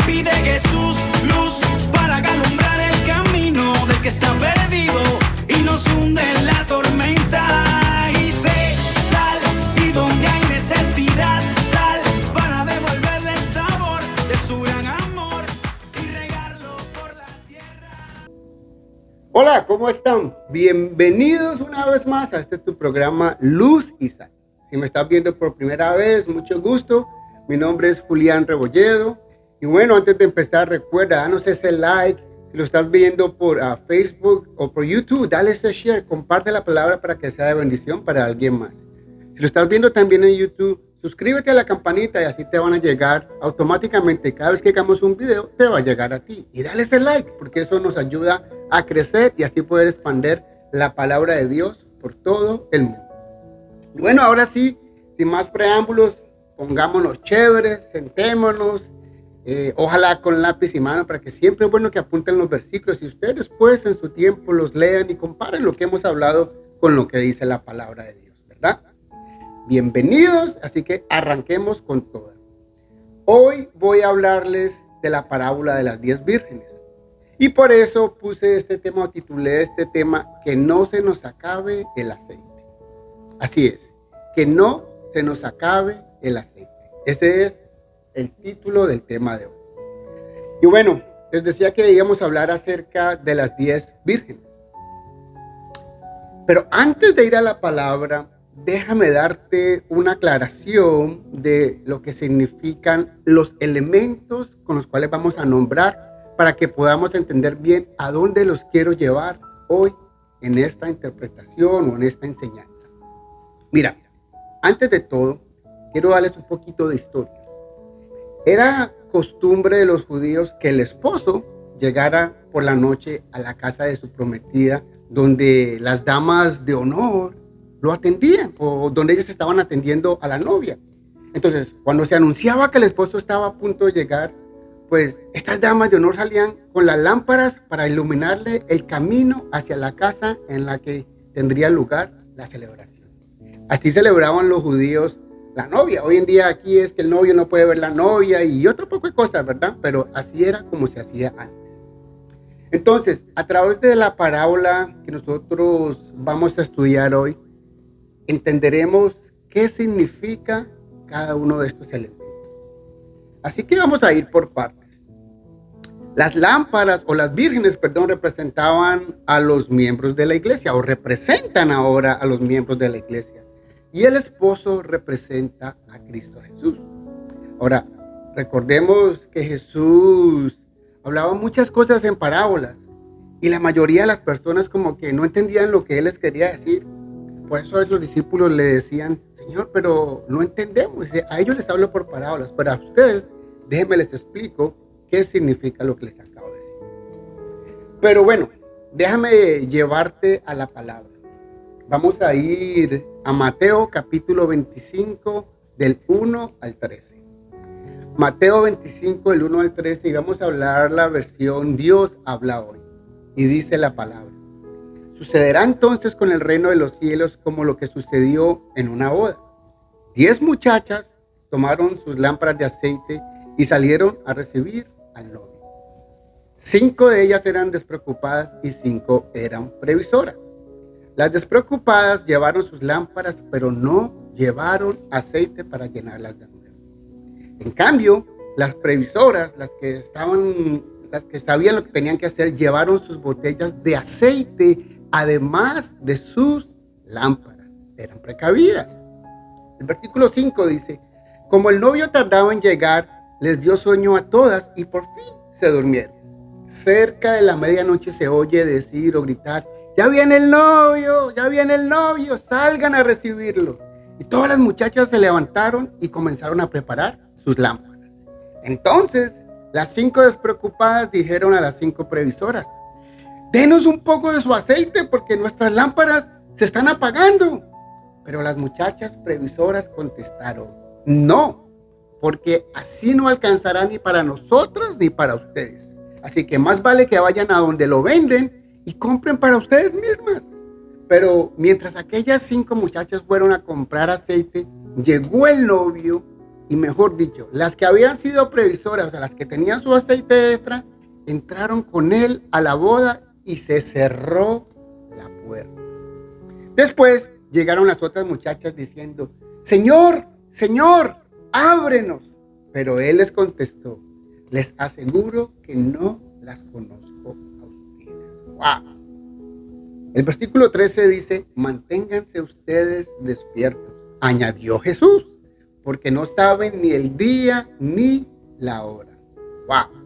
pide Jesús luz para alumbrar el camino del que está perdido y nos hunde en la tormenta. Y sé sal, y donde hay necesidad, sal para devolverle el sabor de su gran amor y regarlo por la tierra. Hola, ¿cómo están? Bienvenidos una vez más a tu programa Luz y Sal. Si me estás viendo por primera vez, mucho gusto. Mi nombre es Julián Rebolledo. Y bueno, antes de empezar, recuerda, danos ese like. Si lo estás viendo por Facebook o por YouTube, dale ese share. Comparte la palabra para que sea de bendición para alguien más. Si lo estás viendo también en YouTube, suscríbete a la campanita y así te van a llegar automáticamente. Cada vez que hagamos un video, te va a llegar a ti. Y dale ese like, porque eso nos ayuda a crecer y así poder expandir la palabra de Dios por todo el mundo. Bueno, ahora sí, sin más preámbulos, pongámonos chéveres, sentémonos, ojalá con lápiz y mano, para que siempre es bueno que apunten los versículos y ustedes después en su tiempo los lean y comparen lo que hemos hablado con lo que dice la palabra de Dios, ¿verdad? Bienvenidos, así que arranquemos con todo. Hoy voy a hablarles de la parábola de las 10 vírgenes. Y por eso puse este tema, o titulé este tema, que no se nos acabe el aceite. Así es, que no se nos acabe el aceite. Ese es el título del tema de hoy. Y bueno, les decía que íbamos a hablar acerca de las 10 vírgenes. Pero antes de ir a la palabra, déjame darte una aclaración de lo que significan los elementos con los cuales vamos a nombrar para que podamos entender bien a dónde los quiero llevar hoy en esta interpretación o en esta enseñanza. Mira, antes de todo, quiero darles un poquito de historia. Era costumbre de los judíos que el esposo llegara por la noche a la casa de su prometida, donde las damas de honor lo atendían, o donde ellas estaban atendiendo a la novia. Entonces, cuando se anunciaba que el esposo estaba a punto de llegar, pues estas damas de honor salían con las lámparas para iluminarle el camino hacia la casa en la que tendría lugar la celebración. Así celebraban los judíos la novia. Hoy en día aquí es que el novio no puede ver la novia y otro poco de cosas, ¿verdad? Pero así era como se hacía antes. Entonces, a través de la parábola que nosotros vamos a estudiar hoy, entenderemos qué significa cada uno de estos elementos. Así que vamos a ir por partes. Las lámparas o las vírgenes, representaban a los miembros de la iglesia o representan ahora a los miembros de la iglesia. Y el esposo representa a Cristo Jesús. Ahora, recordemos que Jesús hablaba muchas cosas en parábolas y la mayoría de las personas como que no entendían lo que él les quería decir. Por eso a los discípulos le decían, Señor, pero no entendemos. A ellos les hablo por parábolas, pero a ustedes, déjenme les explico qué significa lo que les acabo de decir. Pero bueno, déjame llevarte a la palabra. Vamos a ir a Mateo capítulo 25 del 1 al 13. Mateo 25 del 1 al 13 y vamos a hablar la versión Dios habla hoy. Y dice la palabra. Sucederá entonces con el reino de los cielos como lo que sucedió en una boda. 10 muchachas tomaron sus lámparas de aceite y salieron a recibir al novio. 5 de ellas eran despreocupadas y 5 eran previsoras. Las despreocupadas llevaron sus lámparas, pero no llevaron aceite para llenarlas de nuevo. En cambio, las previsoras, las que sabían lo que tenían que hacer, llevaron sus botellas de aceite, además de sus lámparas. Eran precavidas. El versículo 5 dice, como el novio tardaba en llegar, les dio sueño a todas y por fin se durmieron. Cerca de la medianoche se oye decir o gritar, ya viene el novio, salgan a recibirlo. Y todas las muchachas se levantaron y comenzaron a preparar sus lámparas. Entonces, las 5 despreocupadas dijeron a las 5 previsoras, denos un poco de su aceite porque nuestras lámparas se están apagando. Pero las muchachas previsoras contestaron, no, porque así no alcanzará ni para nosotros ni para ustedes. Así que más vale que vayan a donde lo venden y compren para ustedes mismas. Pero mientras aquellas 5 muchachas fueron a comprar aceite, llegó el novio Y mejor dicho, las que habían sido previsoras, o sea, las que tenían su aceite extra, entraron con él a la boda y se cerró la puerta. Después llegaron las otras muchachas diciendo, Señor, Señor, ábrenos. Pero él les contestó, les aseguro que no las conozco a ustedes. ¡Wow! El versículo 13 dice, manténganse ustedes despiertos, añadió Jesús, porque no saben ni el día ni la hora. ¡Wow!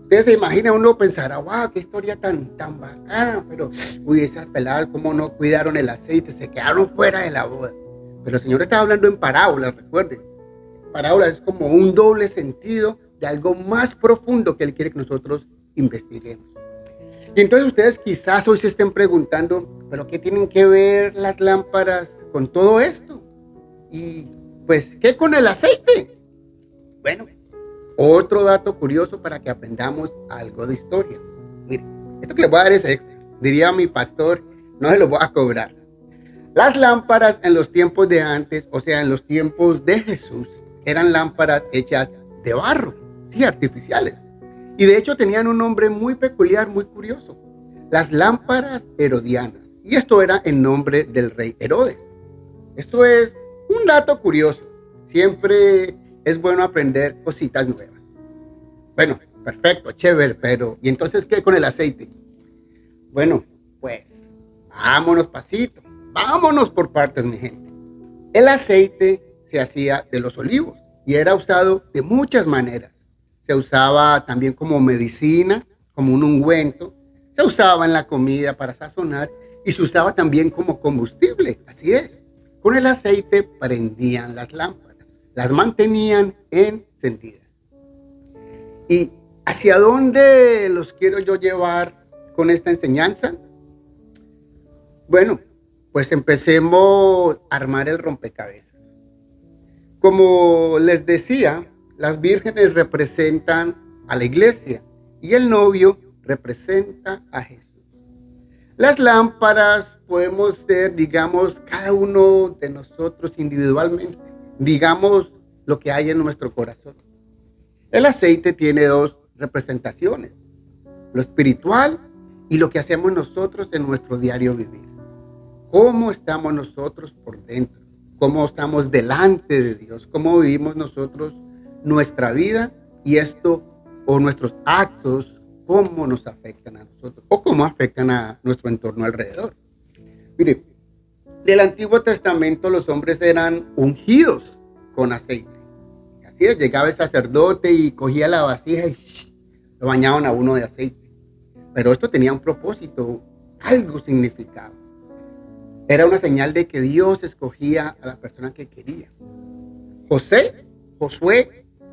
Ustedes se imaginan, uno pensará, wow, qué historia tan bacana, pero, esas peladas, cómo no cuidaron el aceite, se quedaron fuera de la boda. Pero el Señor estaba hablando en parábolas, recuerden. Parábolas es como un doble sentido de algo más profundo que Él quiere que nosotros investiguemos. Y entonces ustedes quizás hoy se estén preguntando, ¿pero qué tienen que ver las lámparas con todo esto? Y pues, ¿qué con el aceite? Bueno, otro dato curioso para que aprendamos algo de historia. Miren, esto que les voy a dar es extra. Diría mi pastor, no se lo voy a cobrar. Las lámparas en los tiempos de antes, o sea, en los tiempos de Jesús, eran lámparas hechas de barro, sí, artificiales. Y de hecho tenían un nombre muy peculiar, muy curioso. Las lámparas herodianas. Y esto era en nombre del rey Herodes. Esto es un dato curioso. Siempre es bueno aprender cositas nuevas. Bueno, perfecto, chévere, pero ¿y entonces qué con el aceite? Bueno, pues vámonos pasito, vámonos por partes, mi gente. El aceite se hacía de los olivos y era usado de muchas maneras. Se usaba también como medicina, como un ungüento. Se usaba en la comida para sazonar y se usaba también como combustible. Así es. Con el aceite prendían las lámparas, las mantenían encendidas. ¿Y hacia dónde los quiero yo llevar con esta enseñanza? Bueno, pues empecemos a armar el rompecabezas. Como les decía, las vírgenes representan a la iglesia y el novio representa a Jesús. Las lámparas podemos ser, digamos, cada uno de nosotros individualmente, digamos lo que hay en nuestro corazón. El aceite tiene dos representaciones, lo espiritual y lo que hacemos nosotros en nuestro diario vivir. ¿Cómo estamos nosotros por dentro? ¿Cómo estamos delante de Dios? ¿Cómo vivimos nosotros nuestra vida? Y esto, o nuestros actos, cómo nos afectan a nosotros o cómo afectan a nuestro entorno alrededor. Mire, del Antiguo Testamento los hombres eran ungidos con aceite. Así es, llegaba el sacerdote y cogía la vasija y lo bañaban a uno de aceite. Pero esto tenía un propósito, algo significaba. Era una señal de que Dios escogía a la persona que quería. Josué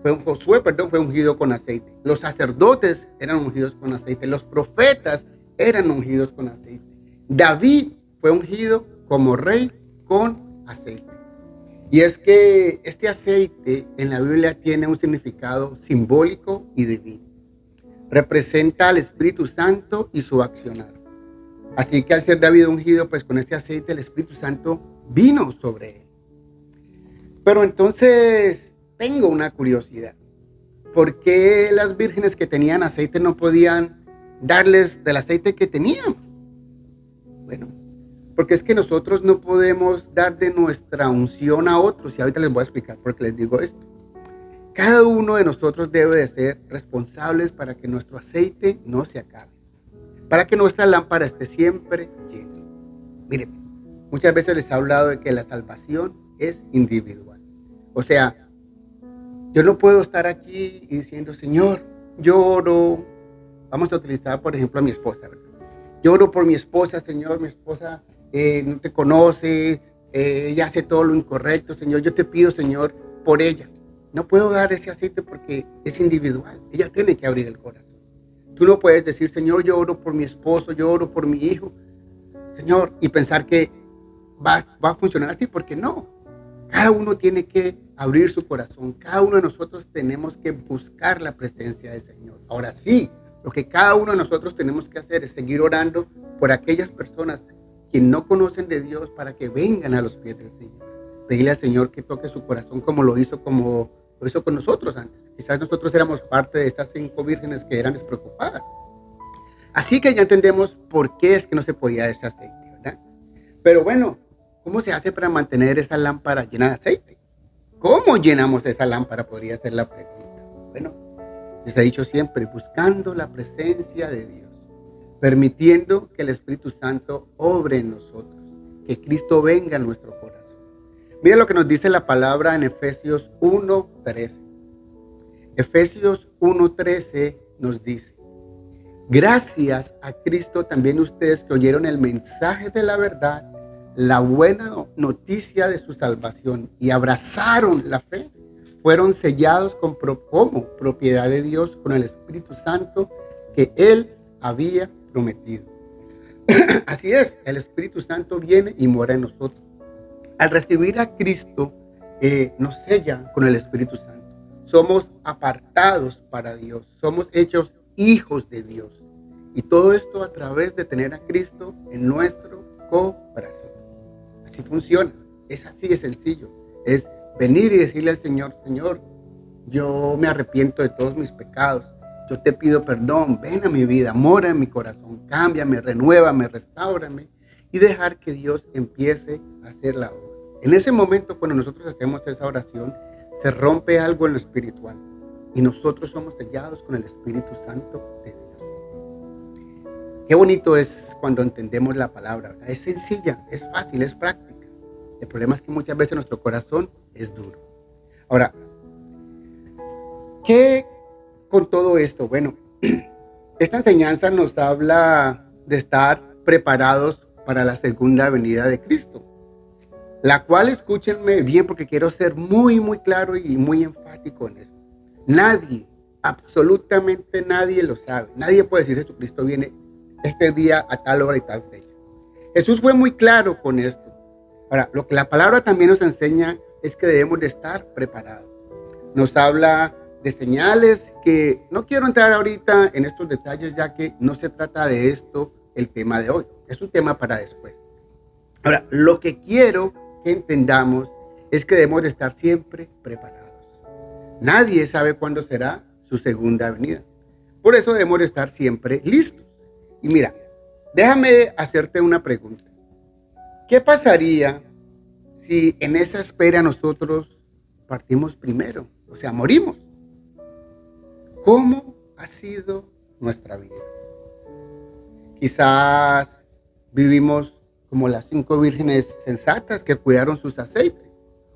fue ungido con aceite. Los sacerdotes eran ungidos con aceite. Los profetas eran ungidos con aceite. David fue ungido como rey con aceite. Y es que este aceite en la Biblia tiene un significado simbólico y divino. Representa al Espíritu Santo y su accionar. Así que al ser David ungido, pues con este aceite el Espíritu Santo vino sobre él. Pero entonces tengo una curiosidad. ¿Por qué las vírgenes que tenían aceite no podían darles del aceite que tenían? Bueno, porque es que nosotros no podemos dar de nuestra unción a otros. Y ahorita les voy a explicar por qué les digo esto. Cada uno de nosotros debe de ser responsables para que nuestro aceite no se acabe. Para que nuestra lámpara esté siempre llena. Miren, muchas veces les he hablado de que la salvación es individual. O sea, yo no puedo estar aquí diciendo, Señor, yo oro. Vamos a utilizar, por ejemplo, a mi esposa, ¿verdad? Yo oro por mi esposa, Señor, mi esposa no te conoce, ella hace todo lo incorrecto, Señor. Yo te pido, Señor, por ella. No puedo dar ese aceite porque es individual. Ella tiene que abrir el corazón. Tú no puedes decir, Señor, yo oro por mi esposo, yo oro por mi hijo, Señor, y pensar que va a funcionar así, porque no. Cada uno tiene que abrir su corazón. Cada uno de nosotros tenemos que buscar la presencia del Señor. Ahora sí, lo que cada uno de nosotros tenemos que hacer es seguir orando por aquellas personas que no conocen de Dios para que vengan a los pies del Señor. pedirle al Señor que toque su corazón como lo hizo con nosotros antes. Quizás nosotros éramos parte de estas 5 vírgenes que eran despreocupadas. Así que ya entendemos por qué es que no se podía ese aceite, ¿verdad? Pero bueno, ¿cómo se hace para mantener esa lámpara llena de aceite? ¿Cómo llenamos esa lámpara? Podría ser la pregunta. Bueno, les he dicho siempre, buscando la presencia de Dios, permitiendo que el Espíritu Santo obre en nosotros, que Cristo venga a nuestro corazón. Mira lo que nos dice la palabra en Efesios 1:13. Efesios 1:13 nos dice: gracias a Cristo también ustedes que oyeron el mensaje de la verdad, la buena noticia de su salvación, y abrazaron la fe, fueron sellados como propiedad de Dios con el Espíritu Santo que Él había prometido. Así es, el Espíritu Santo viene y mora en nosotros. Al recibir a Cristo, nos sella con el Espíritu Santo. Somos apartados para Dios, somos hechos hijos de Dios. Y todo esto a través de tener a Cristo en nuestro corazón. Así funciona, es así de sencillo. Es venir y decirle al Señor: Señor, yo me arrepiento de todos mis pecados. Yo te pido perdón, ven a mi vida, mora en mi corazón, cámbiame, renuévame, restáurame, y dejar que Dios empiece a hacer la obra. En ese momento, cuando nosotros hacemos esa oración, se rompe algo en lo espiritual y nosotros somos sellados con el Espíritu Santo de Dios. Qué bonito es cuando entendemos la palabra, ¿verdad? Es sencilla, es fácil, es práctica. El problema es que muchas veces nuestro corazón es duro. Ahora, ¿qué con todo esto? Bueno, esta enseñanza nos habla de estar preparados para la segunda venida de Cristo, la cual, escúchenme bien porque quiero ser muy claro y muy enfático en esto. Nadie, absolutamente nadie lo sabe. Nadie puede decir: Jesucristo viene este día a tal hora y tal fecha. Jesús fue muy claro con esto. Ahora, lo que la palabra también nos enseña es que debemos de estar preparados. Nos habla de señales que no quiero entrar ahorita en estos detalles, ya que no se trata de esto el tema de hoy. Es un tema para después. Ahora, lo que quiero que entendamos es que debemos de estar siempre preparados. Nadie sabe cuándo será su segunda venida. Por eso debemos de estar siempre listos. Y mira, déjame hacerte una pregunta. ¿Qué pasaría si en esa espera nosotros partimos primero? O sea, morimos. ¿Cómo ha sido nuestra vida? Quizás vivimos como las 5 vírgenes sensatas que cuidaron sus aceites.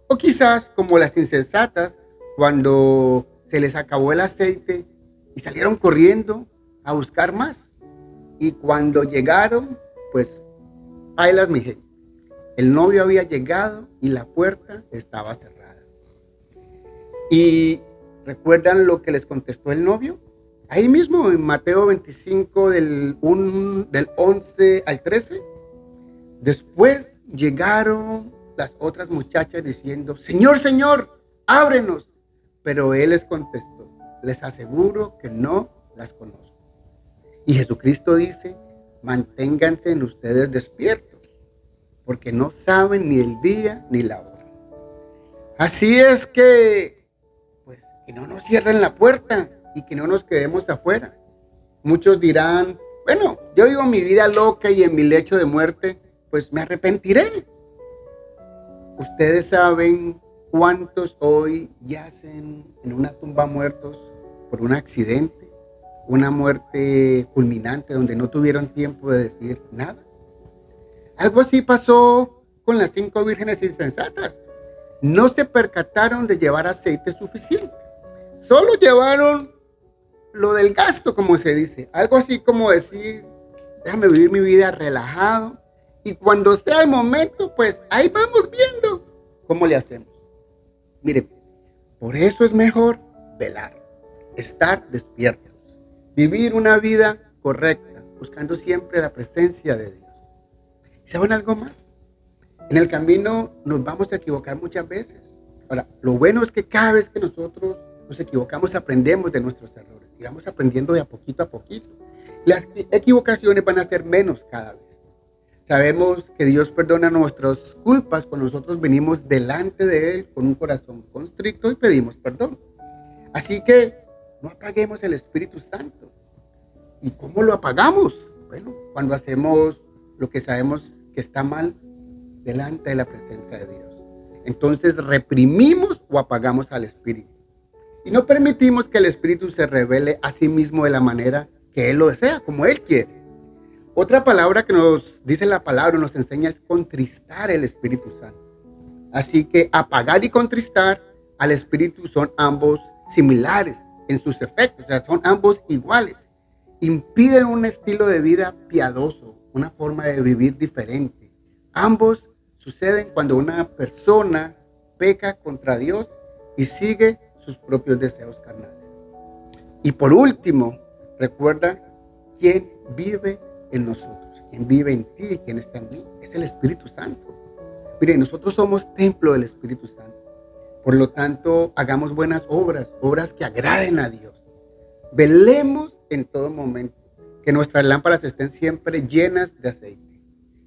O quizás como las insensatas, cuando se les acabó el aceite y salieron corriendo a buscar más. Y cuando llegaron, pues, pailas, mi gente. El novio había llegado y la puerta estaba cerrada. ¿Y recuerdan lo que les contestó el novio? Ahí mismo en Mateo 25 del 11 al 13. Después llegaron las otras muchachas diciendo: Señor, Señor, ábrenos. Pero él les contestó: les aseguro que no las conozco. Y Jesucristo dice: manténganse en ustedes despiertos, porque no saben ni el día ni la hora. Así es que, pues, que no nos cierren la puerta y que no nos quedemos afuera. Muchos dirán: bueno, yo vivo mi vida loca y en mi lecho de muerte, pues me arrepentiré. Ustedes saben cuántos hoy yacen en una tumba muertos por un accidente, una muerte fulminante donde no tuvieron tiempo de decir nada. Algo así pasó con las 5 vírgenes insensatas. No se percataron de llevar aceite suficiente. Solo llevaron lo del gasto, como se dice. Algo así como decir: déjame vivir mi vida relajado. Y cuando sea el momento, pues ahí vamos viendo cómo le hacemos. Mire, por eso es mejor velar, estar despiertos, vivir una vida correcta, buscando siempre la presencia de Dios. ¿Y saben algo más? En el camino nos vamos a equivocar muchas veces. Ahora, lo bueno es que cada vez que nosotros nos equivocamos, aprendemos de nuestros errores y vamos aprendiendo de a poquito a poquito. Las equivocaciones van a ser menos cada vez. Sabemos que Dios perdona nuestras culpas cuando nosotros venimos delante de Él con un corazón constricto y pedimos perdón. Así que no apaguemos el Espíritu Santo. ¿Y cómo lo apagamos? Bueno, cuando hacemos lo que sabemos que está mal delante de la presencia de Dios. Entonces reprimimos o apagamos al Espíritu. Y no permitimos que el Espíritu se revele a sí mismo de la manera que Él lo desea, como Él quiere. Otra palabra que nos dice la palabra, nos enseña, es contristar el Espíritu Santo. Así que apagar y contristar al Espíritu son ambos similares en sus efectos, o sea, son ambos iguales. Impiden un estilo de vida piadoso, una forma de vivir diferente. Ambos suceden cuando una persona peca contra Dios y sigue sus propios deseos carnales. Y por último, recuerda quién vive en nosotros, quién vive en ti y quién está en mí. Es el Espíritu Santo. Miren, nosotros somos templo del Espíritu Santo. Por lo tanto, hagamos buenas obras, obras que agraden a Dios. Velemos en todo momento que nuestras lámparas estén siempre llenas de aceite.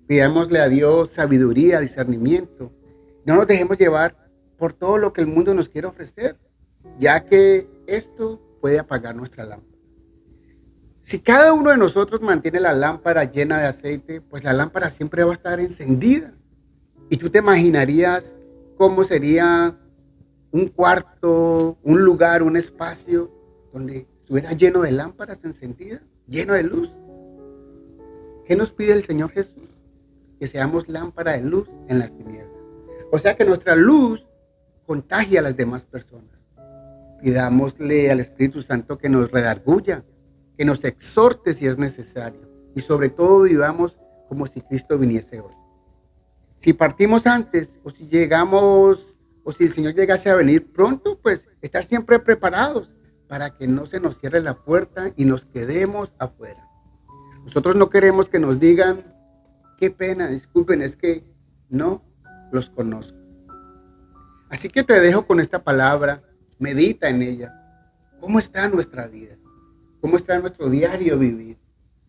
Pidámosle a Dios sabiduría, discernimiento. No nos dejemos llevar por todo lo que el mundo nos quiere ofrecer, ya que esto puede apagar nuestra lámpara. Si cada uno de nosotros mantiene la lámpara llena de aceite, pues la lámpara siempre va a estar encendida. Y tú te imaginarías cómo sería un cuarto, un lugar, un espacio donde estuviera lleno de lámparas encendidas, lleno de luz. ¿Qué nos pide el Señor Jesús? Que seamos lámpara de luz en las tinieblas. O sea, que nuestra luz contagie a las demás personas. Pidámosle al Espíritu Santo que nos redarguya, que nos exhorte si es necesario. Y sobre todo vivamos como si Cristo viniese hoy. Si partimos antes, o si llegamos, o si el Señor llegase a venir pronto, pues estar siempre preparados para que no se nos cierre la puerta y nos quedemos afuera. Nosotros no queremos que nos digan, qué pena, disculpen, es que no los conozco. Así que te dejo con esta palabra, medita en ella. ¿Cómo está nuestra vida? ¿Cómo está nuestro diario vivir?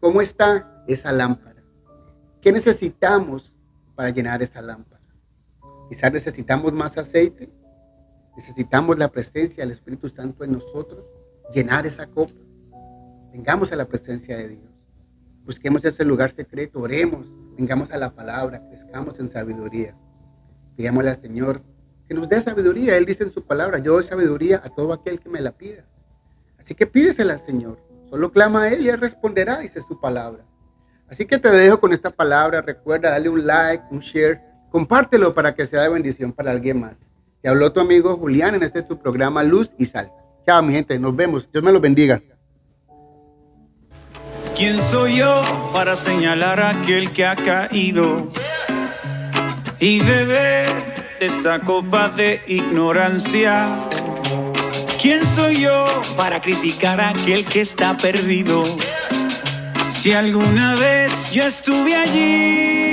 ¿Cómo está esa lámpara? ¿Qué necesitamos para llenar esa lámpara? Quizás necesitamos más aceite, necesitamos la presencia del Espíritu Santo en nosotros, llenar esa copa. Vengamos a la presencia de Dios, busquemos ese lugar secreto, oremos, vengamos a la palabra, crezcamos en sabiduría. Pidámosle al Señor que nos dé sabiduría. Él dice en su palabra, yo doy sabiduría a todo aquel que me la pida. Así que pídesela al Señor, solo clama a Él y Él responderá, dice su palabra. Así que te dejo con esta palabra. Recuerda, dale un like, un share, compártelo para que sea de bendición para alguien más. Te habló tu amigo Julián en este tu programa Luz y Sal. Chao, mi gente, nos vemos. Dios me los bendiga. ¿Quién soy yo para señalar a aquel que ha caído y beber de esta copa de ignorancia? ¿Quién soy yo para criticar a aquel que está perdido? Si alguna vez yo estuve allí.